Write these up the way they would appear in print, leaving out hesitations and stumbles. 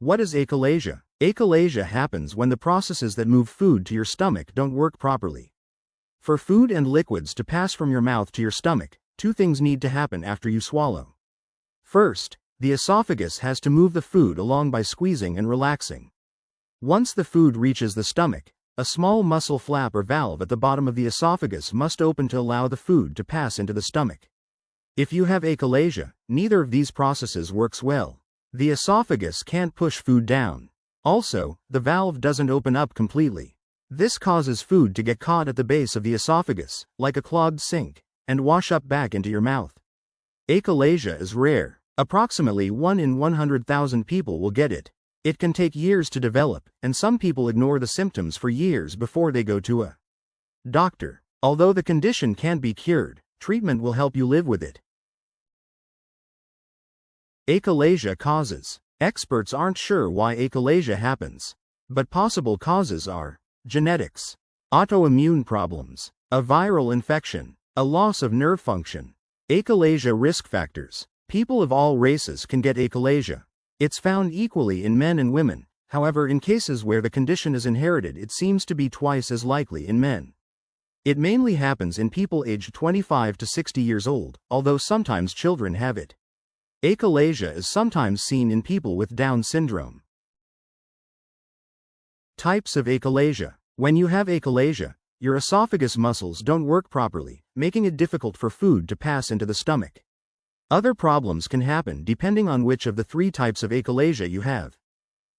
What is achalasia? Achalasia happens when the processes that move food to your stomach don't work properly. For food and liquids to pass from your mouth to your stomach, two things need to happen after you swallow. First, the esophagus has to move the food along by squeezing and relaxing. Once the food reaches the stomach, a small muscle flap or valve at the bottom of the esophagus must open to allow the food to pass into the stomach. If you have achalasia, neither of these processes works well. The esophagus can't push food down. Also, the valve doesn't open up completely. This causes food to get caught at the base of the esophagus, like a clogged sink, and wash up back into your mouth. Achalasia is rare. Approximately 1 in 100,000 people will get it. It can take years to develop, and some people ignore the symptoms for years before they go to a doctor. Although the condition can't be cured, treatment will help you live with it. Achalasia causes. Experts aren't sure why achalasia happens, but possible causes are genetics, autoimmune problems, a viral infection, a loss of nerve function. Achalasia risk factors. People of all races can get achalasia. It's found equally in men and women. However, in cases where the condition is inherited, it seems to be twice as likely in men. It mainly happens in people aged 25 to 60 years old, although sometimes children have it. Achalasia is sometimes seen in people with Down syndrome. Types of achalasia. When you have achalasia, your esophagus muscles don't work properly, making it difficult for food to pass into the stomach. Other problems can happen depending on which of the three types of achalasia you have.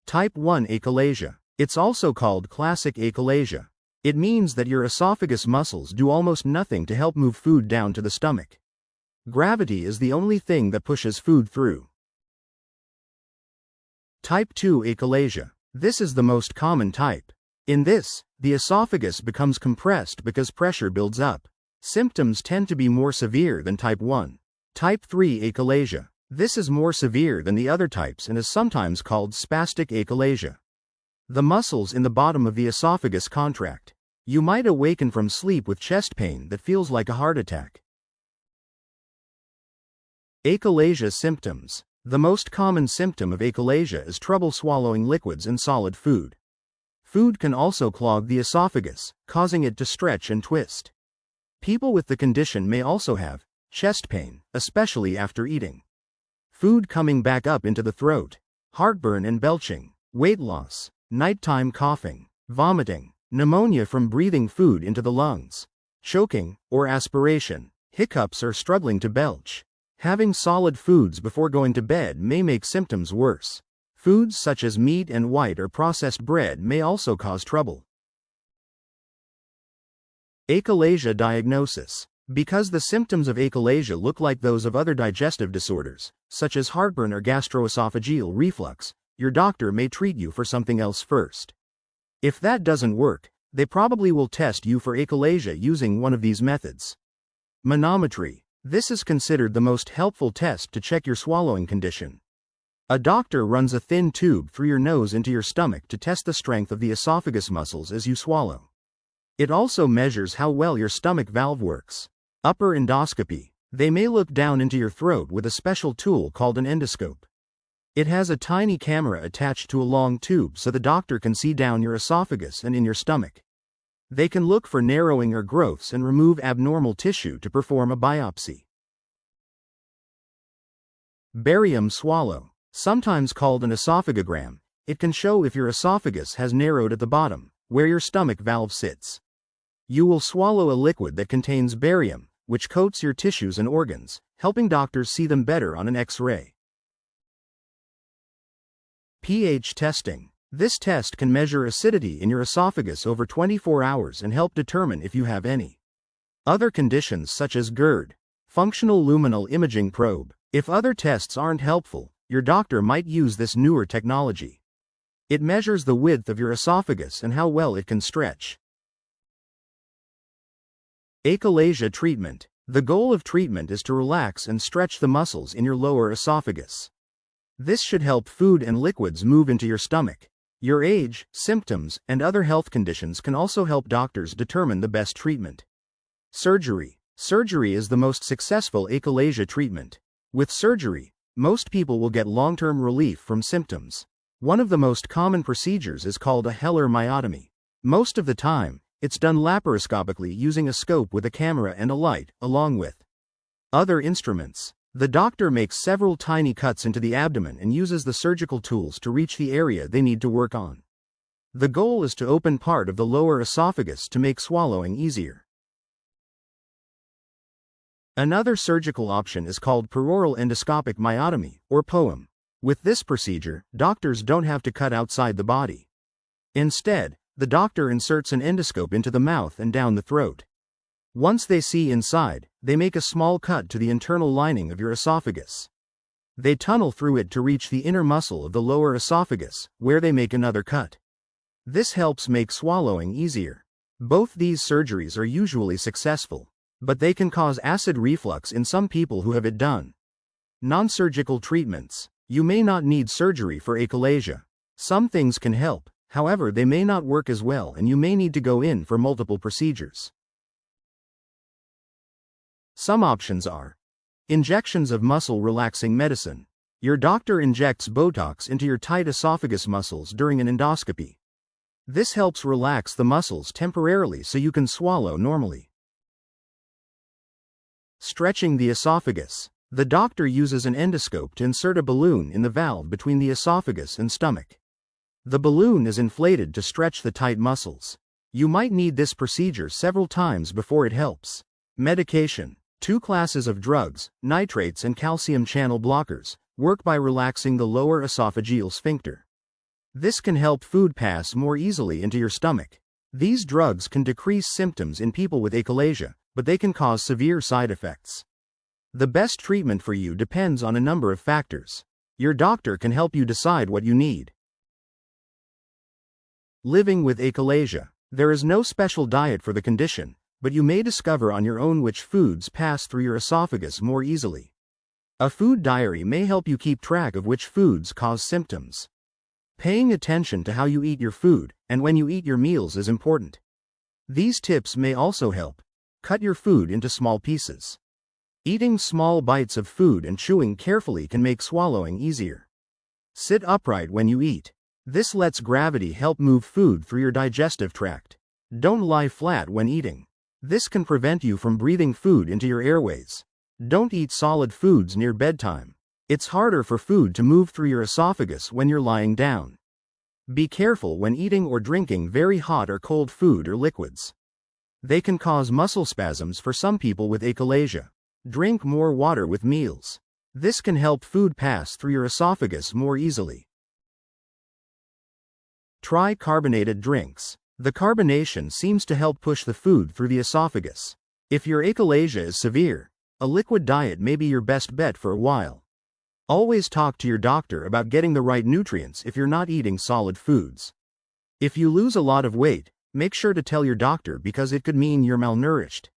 Type 1 achalasia. It's also called classic achalasia. It means that your esophagus muscles do almost nothing to help move food down to the stomach. Gravity is the only thing that pushes food through. Type 2 achalasia. This is the most common type. In this, the esophagus becomes compressed because pressure builds up. Symptoms tend to be more severe than type 1. Type 3 achalasia. This is more severe than the other types and is sometimes called spastic achalasia. The muscles in the bottom of the esophagus contract. You might awaken from sleep with chest pain that feels like a heart attack. Achalasia symptoms. The most common symptom of achalasia is trouble swallowing liquids and solid food. Food can also clog the esophagus, causing it to stretch and twist. People with the condition may also have chest pain, especially after eating. Food coming back up into the throat, heartburn and belching, weight loss, nighttime coughing, vomiting, pneumonia from breathing food into the lungs, choking, or aspiration, hiccups or struggling to belch. Having solid foods before going to bed may make symptoms worse. Foods such as meat and white or processed bread may also cause trouble. Achalasia diagnosis. Because the symptoms of achalasia look like those of other digestive disorders, such as heartburn or gastroesophageal reflux, your doctor may treat you for something else first. If that doesn't work, they probably will test you for achalasia using one of these methods. Manometry. This is considered the most helpful test to check your swallowing condition. A doctor runs a thin tube through your nose into your stomach to test the strength of the esophagus muscles as you swallow. It also measures how well your stomach valve works. Upper endoscopy. They may look down into your throat with a special tool called an endoscope. It has a tiny camera attached to a long tube so the doctor can see down your esophagus and in your stomach. They can look for narrowing or growths and remove abnormal tissue to perform a biopsy. Barium swallow. Sometimes called an esophagogram, it can show if your esophagus has narrowed at the bottom, where your stomach valve sits. You will swallow a liquid that contains barium, which coats your tissues and organs, helping doctors see them better on an X-ray. pH testing. This test can measure acidity in your esophagus over 24 hours and help determine if you have any other conditions such as GERD. Functional luminal imaging probe. If other tests aren't helpful, your doctor might use this newer technology. It measures the width of your esophagus and how well it can stretch. Achalasia treatment. The goal of treatment is to relax and stretch the muscles in your lower esophagus. This should help food and liquids move into your stomach. Your age, symptoms, and other health conditions can also help doctors determine the best treatment. Surgery. Surgery is the most successful achalasia treatment. With surgery, most people will get long-term relief from symptoms. One of the most common procedures is called a Heller myotomy. Most of the time, it's done laparoscopically using a scope with a camera and a light, along with other instruments. The doctor makes several tiny cuts into the abdomen and uses the surgical tools to reach the area they need to work on. The goal is to open part of the lower esophagus to make swallowing easier. Another surgical option is called peroral endoscopic myotomy, or POEM. With this procedure, doctors don't have to cut outside the body. Instead, the doctor inserts an endoscope into the mouth and down the throat. Once they see inside, they make a small cut to the internal lining of your esophagus. They tunnel through it to reach the inner muscle of the lower esophagus, where they make another cut. This helps make swallowing easier. Both these surgeries are usually successful, but they can cause acid reflux in some people who have it done. Non-surgical treatments. You may not need surgery for achalasia. Some things can help, however they may not work as well and you may need to go in for multiple procedures. Some options are injections of muscle-relaxing medicine. Your doctor injects Botox into your tight esophagus muscles during an endoscopy. This helps relax the muscles temporarily so you can swallow normally. Stretching the esophagus. The doctor uses an endoscope to insert a balloon in the valve between the esophagus and stomach. The balloon is inflated to stretch the tight muscles. You might need this procedure several times before it helps. Medication. 2 classes of drugs, nitrates and calcium channel blockers, work by relaxing the lower esophageal sphincter. This can help food pass more easily into your stomach. These drugs can decrease symptoms in people with achalasia, but they can cause severe side effects. The best treatment for you depends on a number of factors. Your doctor can help you decide what you need. Living with achalasia. There is no special diet for the condition, but you may discover on your own which foods pass through your esophagus more easily. A food diary may help you keep track of which foods cause symptoms. Paying attention to how you eat your food and when you eat your meals is important. These tips may also help. Cut your food into small pieces. Eating small bites of food and chewing carefully can make swallowing easier. Sit upright when you eat. This lets gravity help move food through your digestive tract. Don't lie flat when eating. This can prevent you from breathing food into your airways. Don't eat solid foods near bedtime. It's harder for food to move through your esophagus when you're lying down. Be careful when eating or drinking very hot or cold food or liquids. They can cause muscle spasms for some people with achalasia. Drink more water with meals. This can help food pass through your esophagus more easily. Try carbonated drinks. The carbonation seems to help push the food through the esophagus. If your achalasia is severe, a liquid diet may be your best bet for a while. Always talk to your doctor about getting the right nutrients if you're not eating solid foods. If you lose a lot of weight, make sure to tell your doctor because it could mean you're malnourished.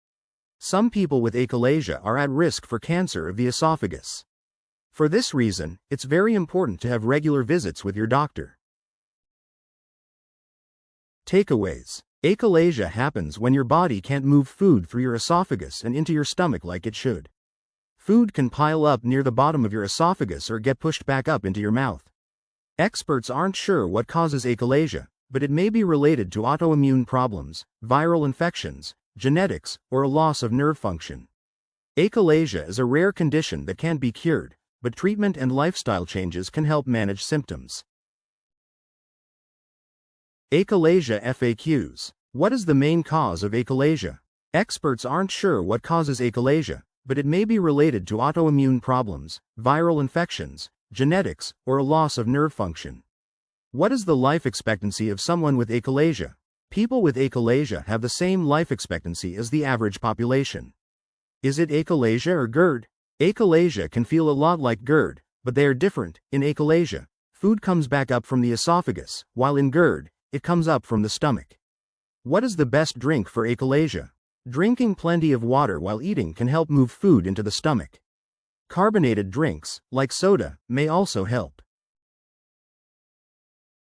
Some people with achalasia are at risk for cancer of the esophagus. For this reason, it's very important to have regular visits with your doctor. Takeaways. Achalasia happens when your body can't move food through your esophagus and into your stomach like it should. Food can pile up near the bottom of your esophagus or get pushed back up into your mouth. Experts aren't sure what causes achalasia, but it may be related to autoimmune problems, viral infections, genetics, or a loss of nerve function. Achalasia is a rare condition that can't be cured, but treatment and lifestyle changes can help manage symptoms. Achalasia FAQs. What is the main cause of achalasia? Experts aren't sure what causes achalasia, but it may be related to autoimmune problems, viral infections, genetics, or a loss of nerve function. What is the life expectancy of someone with achalasia? People with achalasia have the same life expectancy as the average population. Is it achalasia or GERD? Achalasia can feel a lot like GERD, but they are different. In achalasia, food comes back up from the esophagus, while in GERD, it comes up from the stomach. What is the best drink for achalasia? Drinking plenty of water while eating can help move food into the stomach. Carbonated drinks, like soda, may also help.